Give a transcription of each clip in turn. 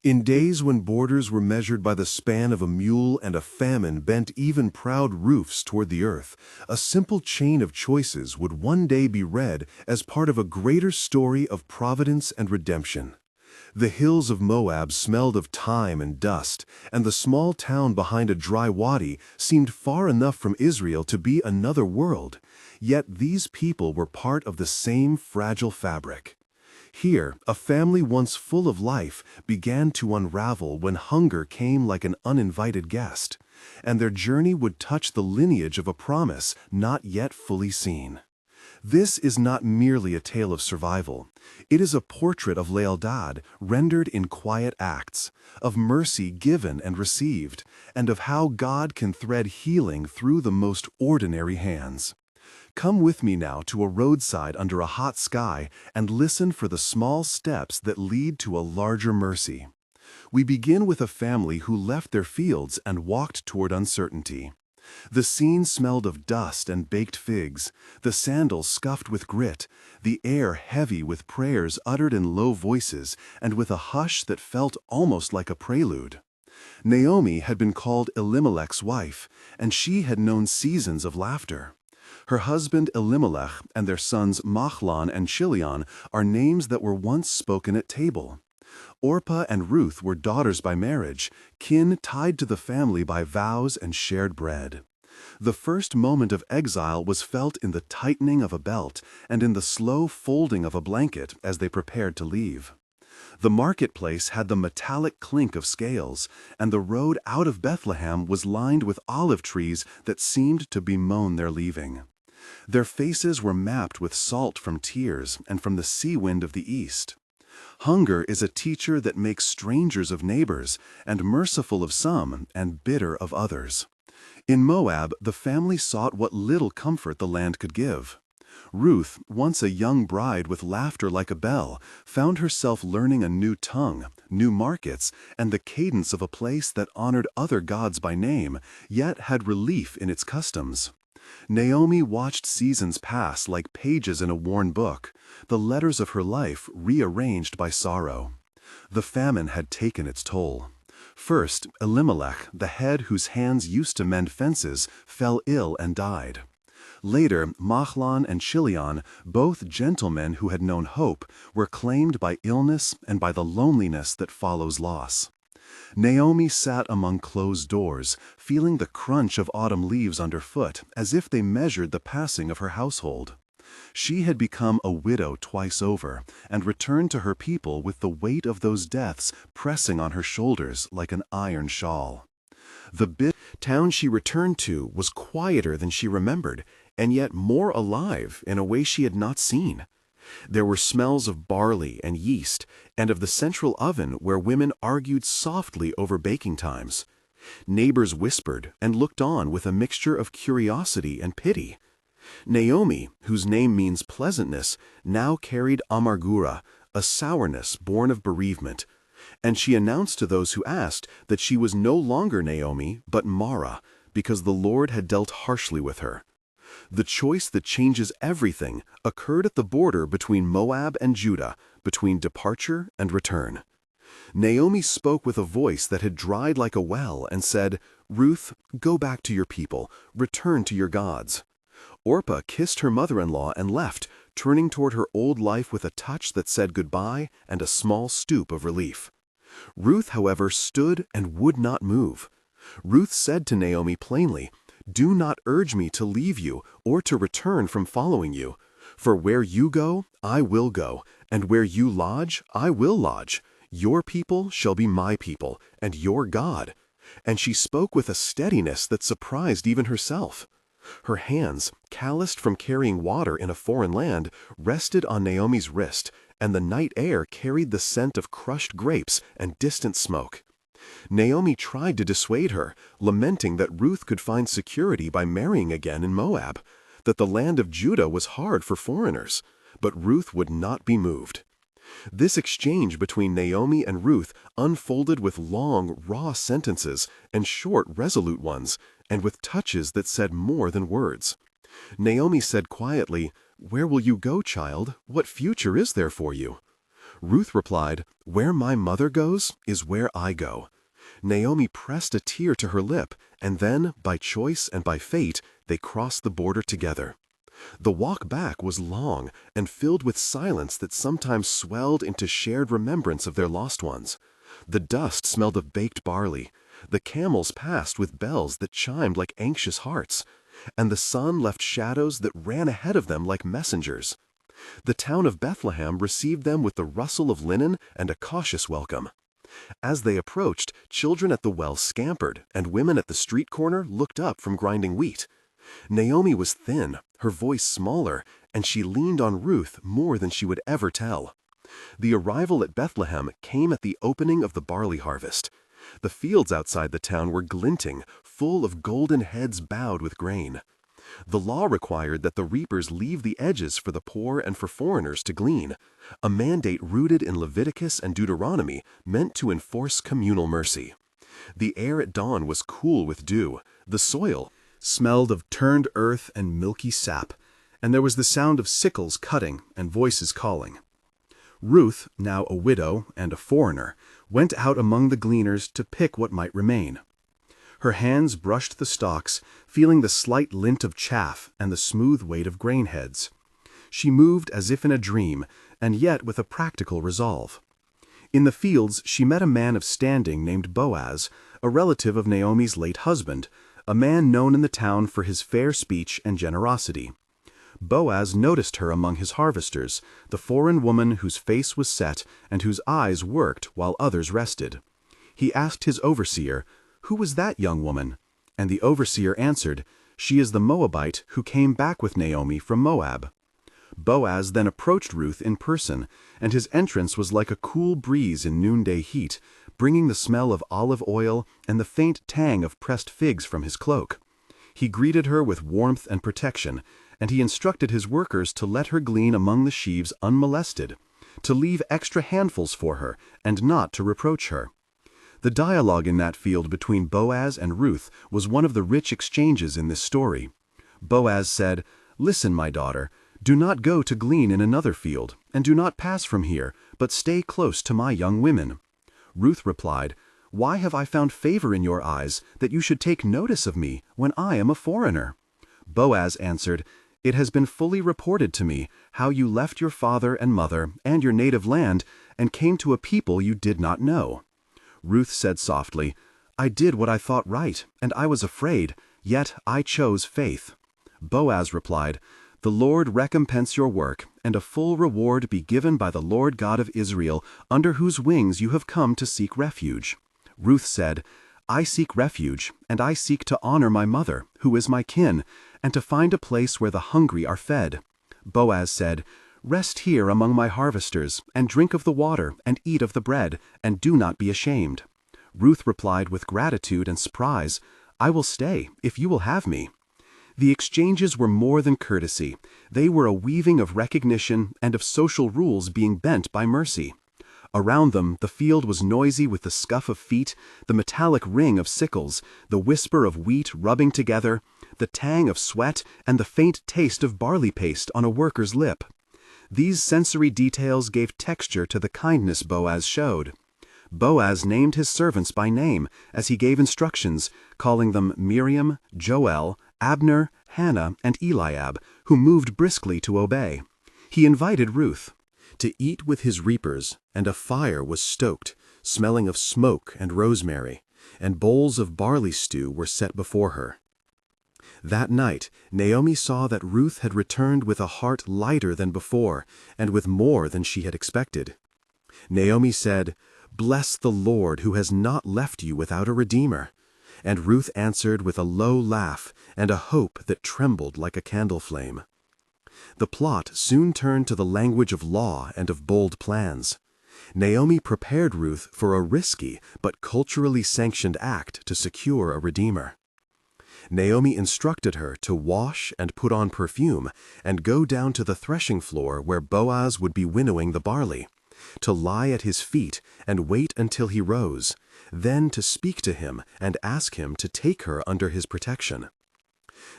In days when borders were measured by the span of a mule and a famine bent even proud roofs toward the earth, a simple chain of choices would one day be read as part of a greater story of providence and redemption. The hills of Moab smelled of thyme and dust, and the small town behind a dry wadi seemed far enough from Israel to be another world, yet these people were part of the same fragile fabric. Here, a family once full of life began to unravel when hunger came like an uninvited guest, and their journey would touch the lineage of a promise not yet fully seen. This is not merely a tale of survival. It is a portrait of lealtad rendered in quiet acts, of mercy given and received, and of how God can thread healing through the most ordinary hands. Come with me now to a roadside under a hot sky and listen for the small steps that lead to a larger mercy. We begin with a family who left their fields and walked toward uncertainty. The scene smelled of dust and baked figs, the sandals scuffed with grit, the air heavy with prayers uttered in low voices and with a hush that felt almost like a prelude. Naomi had been called Elimelech's wife, and she had known seasons of laughter. Her husband Elimelech and their sons Mahlon and Chilion are names that were once spoken at table. Orpah and Ruth were daughters by marriage, kin tied to the family by vows and shared bread. The first moment of exile was felt in the tightening of a belt and in the slow folding of a blanket as they prepared to leave. The marketplace had the metallic clink of scales, and the road out of Bethlehem was lined with olive trees that seemed to bemoan their leaving. Their faces were mapped with salt from tears and from the sea wind of the east. Hunger is a teacher that makes strangers of neighbors, and merciful of some, and bitter of others. In Moab, the family sought what little comfort the land could give. Ruth, once a young bride with laughter like a bell, found herself learning a new tongue, new markets, and the cadence of a place that honored other gods by name, yet had relief in its customs. Naomi watched seasons pass like pages in a worn book, the letters of her life rearranged by sorrow. The famine had taken its toll. First, Elimelech, the head whose hands used to mend fences, fell ill and died. Later, Mahlon and Chilion, both gentlemen who had known hope, were claimed by illness and by the loneliness that follows loss. Naomi sat among closed doors, feeling the crunch of autumn leaves underfoot as if they measured the passing of her household. She had become a widow twice over, and returned to her people with the weight of those deaths pressing on her shoulders like an iron shawl. The bit town she returned to was quieter than she remembered, and yet more alive in a way she had not seen. There were smells of barley and yeast, and of the central oven where women argued softly over baking times. Neighbors whispered and looked on with a mixture of curiosity and pity. Naomi, whose name means pleasantness, now carried amargura, a sourness born of bereavement, and she announced to those who asked that she was no longer Naomi but Mara, because the Lord had dealt harshly with her. The choice that changes everything occurred at the border between Moab and Judah, between departure and return. Naomi spoke with a voice that had dried like a well and said, "Ruth, go back to your people, return to your gods." Orpah kissed her mother-in-law and left, turning toward her old life with a touch that said goodbye and a small stoop of relief. Ruth, however, stood and would not move. Ruth said to Naomi plainly, "Do not urge me to leave you or to return from following you. For where you go, I will go, and where you lodge, I will lodge. Your people shall be my people, and your God." And she spoke with a steadiness that surprised even herself. Her hands, calloused from carrying water in a foreign land, rested on Naomi's wrist, and the night air carried the scent of crushed grapes and distant smoke. Naomi tried to dissuade her, lamenting that Ruth could find security by marrying again in Moab, that the land of Judah was hard for foreigners, but Ruth would not be moved. This exchange between Naomi and Ruth unfolded with long, raw sentences and short, resolute ones, and with touches that said more than words. Naomi said quietly, "Where will you go, child? What future is there for you?" Ruth replied, "Where my mother goes is where I go." Naomi pressed a tear to her lip, and then, by choice and by fate, they crossed the border together. The walk back was long and filled with silence that sometimes swelled into shared remembrance of their lost ones. The dust smelled of baked barley. The camels passed with bells that chimed like anxious hearts, and the sun left shadows that ran ahead of them like messengers. The town of Bethlehem received them with the rustle of linen and a cautious welcome. As they approached, children at the well scampered, and women at the street corner looked up from grinding wheat. Naomi was thin, her voice smaller, and she leaned on Ruth more than she would ever tell. The arrival at Bethlehem came at the opening of the barley harvest. The fields outside the town were glinting, full of golden heads bowed with grain. The law required that the reapers leave the edges for the poor and for foreigners to glean, a mandate rooted in Leviticus and Deuteronomy meant to enforce communal mercy. The air at dawn was cool with dew, the soil smelled of turned earth and milky sap, and there was the sound of sickles cutting and voices calling. Ruth, now a widow and a foreigner, went out among the gleaners to pick what might remain. Her hands brushed the stalks, feeling the slight lint of chaff and the smooth weight of grain heads. She moved as if in a dream, and yet with a practical resolve. In the fields she met a man of standing named Boaz, a relative of Naomi's late husband, a man known in the town for his fair speech and generosity. Boaz noticed her among his harvesters, the foreign woman whose face was set and whose eyes worked while others rested. He asked his overseer, "Who was that young woman?" And the overseer answered, "She is the Moabite who came back with Naomi from Moab." Boaz then approached Ruth in person, and his entrance was like a cool breeze in noonday heat, bringing the smell of olive oil and the faint tang of pressed figs from his cloak. He greeted her with warmth and protection, and he instructed his workers to let her glean among the sheaves unmolested, to leave extra handfuls for her, and not to reproach her. The dialogue in that field between Boaz and Ruth was one of the rich exchanges in this story. Boaz said, "Listen, my daughter, do not go to glean in another field, and do not pass from here, but stay close to my young women." Ruth replied, "Why have I found favor in your eyes, that you should take notice of me when I am a foreigner?" Boaz answered, "It has been fully reported to me how you left your father and mother and your native land and came to a people you did not know." Ruth said softly, "I did what I thought right, and I was afraid, yet I chose faith." Boaz replied, "The Lord recompense your work, and a full reward be given by the Lord God of Israel, under whose wings you have come to seek refuge." Ruth said, "I seek refuge, and I seek to honor my mother, who is my kin, and to find a place where the hungry are fed." Boaz said, "Rest here among my harvesters, and drink of the water, and eat of the bread, and do not be ashamed." Ruth replied with gratitude and surprise, "I will stay, if you will have me." The exchanges were more than courtesy. They were a weaving of recognition and of social rules being bent by mercy. Around them, the field was noisy with the scuff of feet, the metallic ring of sickles, the whisper of wheat rubbing together, the tang of sweat, and the faint taste of barley paste on a worker's lip. These sensory details gave texture to the kindness Boaz showed. Boaz named his servants by name as he gave instructions, calling them Miriam, Joel, Abner, Hannah, and Eliab, who moved briskly to obey. He invited Ruth to eat with his reapers, and a fire was stoked, smelling of smoke and rosemary, and bowls of barley stew were set before her. That night, Naomi saw that Ruth had returned with a heart lighter than before, and with more than she had expected. Naomi said, "Bless the Lord, who has not left you without a redeemer." And Ruth answered with a low laugh and a hope that trembled like a candle flame. The plot soon turned to the language of law and of bold plans. Naomi prepared Ruth for a risky but culturally sanctioned act to secure a redeemer. Naomi instructed her to wash and put on perfume and go down to the threshing floor where Boaz would be winnowing the barley, to lie at his feet and wait until he rose, then to speak to him and ask him to take her under his protection.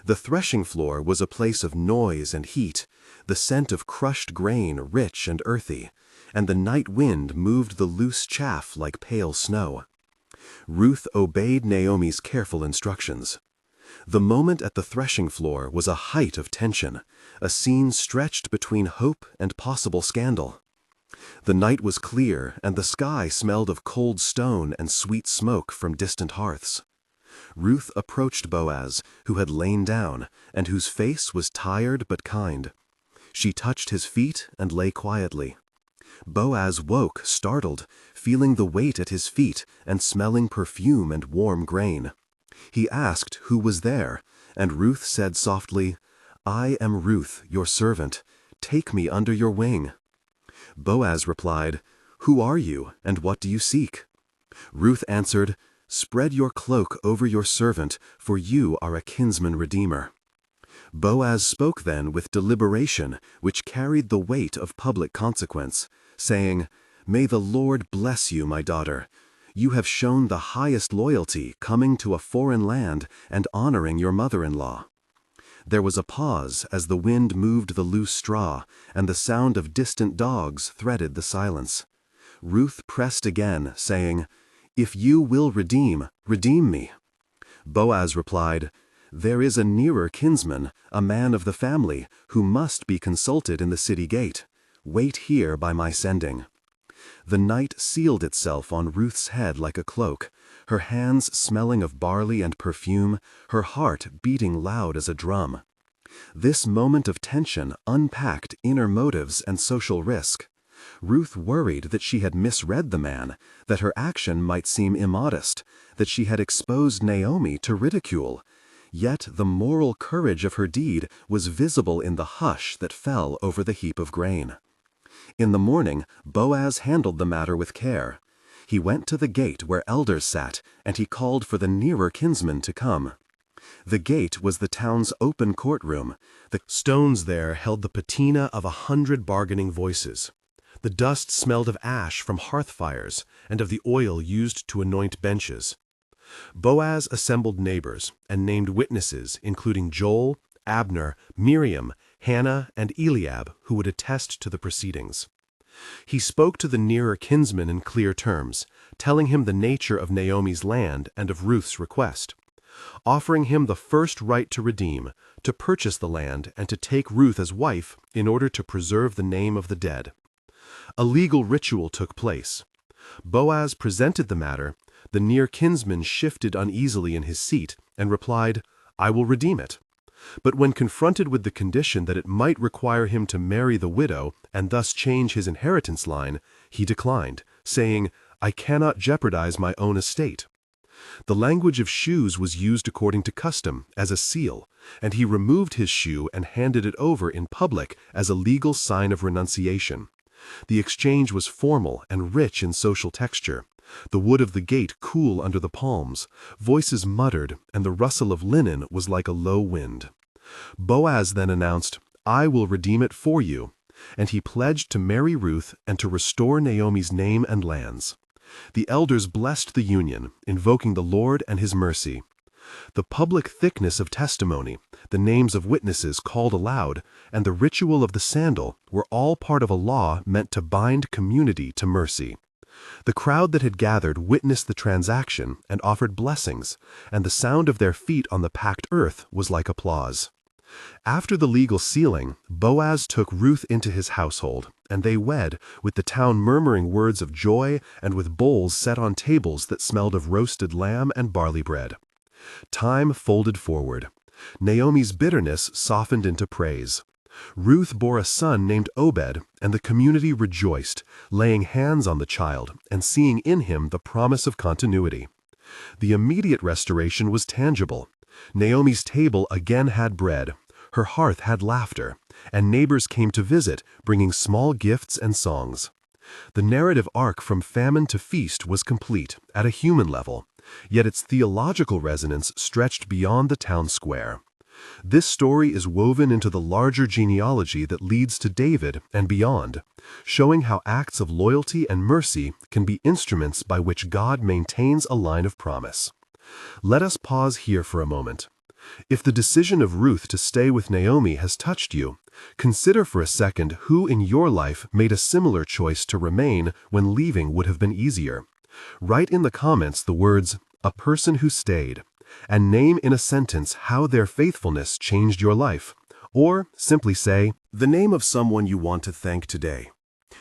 The threshing floor was a place of noise and heat, the scent of crushed grain rich and earthy, and the night wind moved the loose chaff like pale snow. Ruth obeyed Naomi's careful instructions. The moment at the threshing floor was a height of tension, a scene stretched between hope and possible scandal. The night was clear, and the sky smelled of cold stone and sweet smoke from distant hearths. Ruth approached Boaz, who had lain down, and whose face was tired but kind. She touched his feet and lay quietly. Boaz woke, startled, feeling the weight at his feet and smelling perfume and warm grain. He asked who was there, and Ruth said softly, "I am Ruth, your servant. Take me under your wing." Boaz replied, "Who are you, and what do you seek?" Ruth answered, "Spread your cloak over your servant, for you are a kinsman redeemer." Boaz spoke then with deliberation, which carried the weight of public consequence, saying, "May the Lord bless you, my daughter. You have shown the highest loyalty, coming to a foreign land and honoring your mother-in-law." There was a pause as the wind moved the loose straw, and the sound of distant dogs threaded the silence. Ruth pressed again, saying, "If you will redeem, redeem me." Boaz replied, "There is a nearer kinsman, a man of the family, who must be consulted in the city gate. Wait here by my sending." The night sealed itself on Ruth's head like a cloak, her hands smelling of barley and perfume, her heart beating loud as a drum. This moment of tension unpacked inner motives and social risk. Ruth worried that she had misread the man, that her action might seem immodest, that she had exposed Naomi to ridicule. Yet the moral courage of her deed was visible in the hush that fell over the heap of grain. In the morning, Boaz handled the matter with care. He went to the gate where elders sat, and he called for the nearer kinsman to come. The gate was the town's open courtroom. The stones there held the patina of 100 bargaining voices. The dust smelled of ash from hearth fires and of the oil used to anoint benches. Boaz assembled neighbors and named witnesses, including Joel, Abner, Miriam, Hannah, and Eliab, who would attest to the proceedings. He spoke to the nearer kinsman in clear terms, telling him the nature of Naomi's land and of Ruth's request, offering him the first right to redeem, to purchase the land, and to take Ruth as wife in order to preserve the name of the dead. A legal ritual took place. Boaz presented the matter. The near kinsman shifted uneasily in his seat and replied, "I will redeem it." But when confronted with the condition that it might require him to marry the widow and thus change his inheritance line, he declined, saying, "I cannot jeopardize my own estate." The language of shoes was used according to custom, as a seal, and he removed his shoe and handed it over in public as a legal sign of renunciation. The exchange was formal and rich in social texture. The wood of the gate cool under the palms, voices muttered, and the rustle of linen was like a low wind. Boaz then announced, "I will redeem it for you," and he pledged to marry Ruth and to restore Naomi's name and lands. The elders blessed the union, invoking the Lord and his mercy. The public thickness of testimony, the names of witnesses called aloud, and the ritual of the sandal were all part of a law meant to bind community to mercy. The crowd that had gathered witnessed the transaction and offered blessings, and the sound of their feet on the packed earth was like applause. After the legal sealing, Boaz took Ruth into his household, and they wed, with the town murmuring words of joy and with bowls set on tables that smelled of roasted lamb and barley bread. Time folded forward. Naomi's bitterness softened into praise. Ruth bore a son named Obed, and the community rejoiced, laying hands on the child and seeing in him the promise of continuity. The immediate restoration was tangible. Naomi's table again had bread, her hearth had laughter, and neighbors came to visit, bringing small gifts and songs. The narrative arc from famine to feast was complete, at a human level, yet its theological resonance stretched beyond the town square. This story is woven into the larger genealogy that leads to David and beyond, showing how acts of loyalty and mercy can be instruments by which God maintains a line of promise. Let us pause here for a moment. If the decision of Ruth to stay with Naomi has touched you, consider for a second who in your life made a similar choice to remain when leaving would have been easier. Write in the comments the words, "a person who stayed," and name in a sentence how their faithfulness changed your life. Or simply say, the name of someone you want to thank today.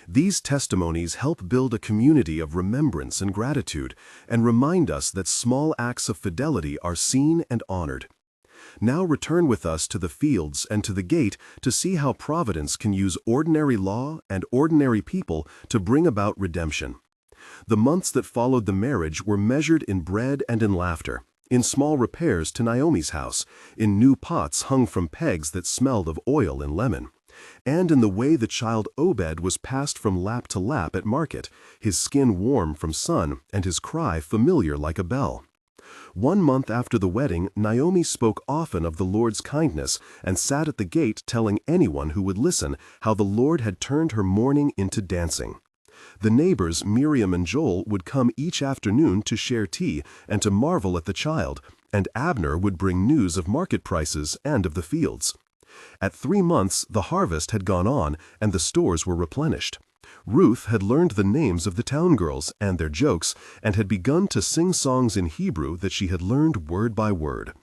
These testimonies help build a community of remembrance and gratitude, and remind us that small acts of fidelity are seen and honored. Now return with us to the fields and to the gate to see how Providence can use ordinary law and ordinary people to bring about redemption. The months that followed the marriage were measured in bread and in laughter, in small repairs to Naomi's house, in new pots hung from pegs that smelled of oil and lemon, and in the way the child Obed was passed from lap to lap at market, his skin warm from sun and his cry familiar like a bell. 1 month after the wedding, Naomi spoke often of the Lord's kindness and sat at the gate telling anyone who would listen how the Lord had turned her mourning into dancing. The neighbors, Miriam and Joel, would come each afternoon to share tea and to marvel at the child, and Abner would bring news of market prices and of the fields. At 3 months, the harvest had gone on and the stores were replenished. Ruth had learned the names of the town girls and their jokes and had begun to sing songs in Hebrew that she had learned word by word.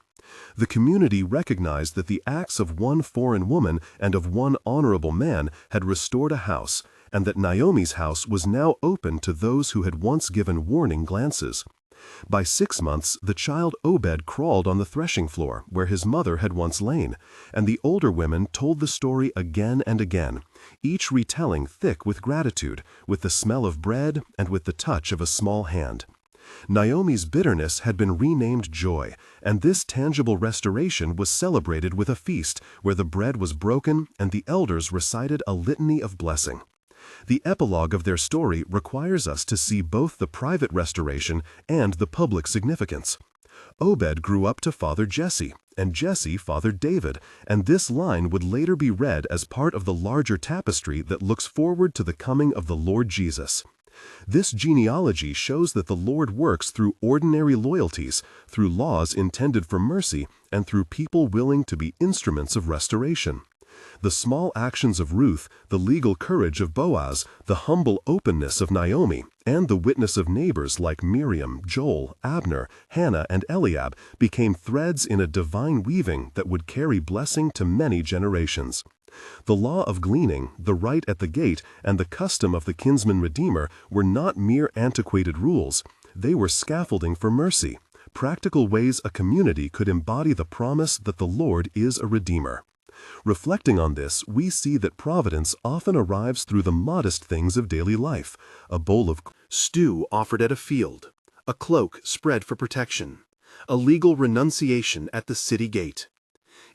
The community recognized that the acts of one foreign woman and of one honorable man had restored a house, and that Naomi's house was now open to those who had once given warning glances. By 6 months, the child Obed crawled on the threshing floor where his mother had once lain, and the older women told the story again and again, each retelling thick with gratitude, with the smell of bread and with the touch of a small hand. Naomi's bitterness had been renamed joy, and this tangible restoration was celebrated with a feast where the bread was broken and the elders recited a litany of blessing. The epilogue of their story requires us to see both the private restoration and the public significance. Obed grew up to father Jesse, and Jesse fathered David, and this line would later be read as part of the larger tapestry that looks forward to the coming of the Lord Jesus. This genealogy shows that the Lord works through ordinary loyalties, through laws intended for mercy, and through people willing to be instruments of restoration. The small actions of Ruth, the legal courage of Boaz, the humble openness of Naomi, and the witness of neighbors like Miriam, Joel, Abner, Hannah, and Eliab became threads in a divine weaving that would carry blessing to many generations. The law of gleaning, the right at the gate, and the custom of the kinsman redeemer were not mere antiquated rules. They were scaffolding for mercy, practical ways a community could embody the promise that the Lord is a redeemer. Reflecting on this, we see that providence often arrives through the modest things of daily life: a bowl of stew offered at a field, a cloak spread for protection, a legal renunciation at the city gate.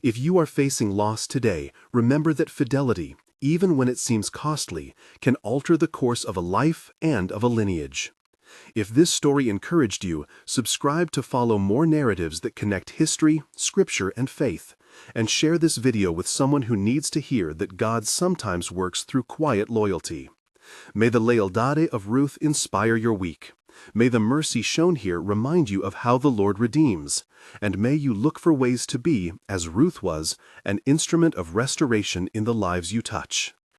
If you are facing loss today, remember that fidelity, even when it seems costly, can alter the course of a life and of a lineage. If this story encouraged you, subscribe to follow more narratives that connect history, scripture, and faith, and share this video with someone who needs to hear that God sometimes works through quiet loyalty. May the lealdade of Ruth inspire your week. May the mercy shown here remind you of how the Lord redeems, and may you look for ways to be, as Ruth was, an instrument of restoration in the lives you touch.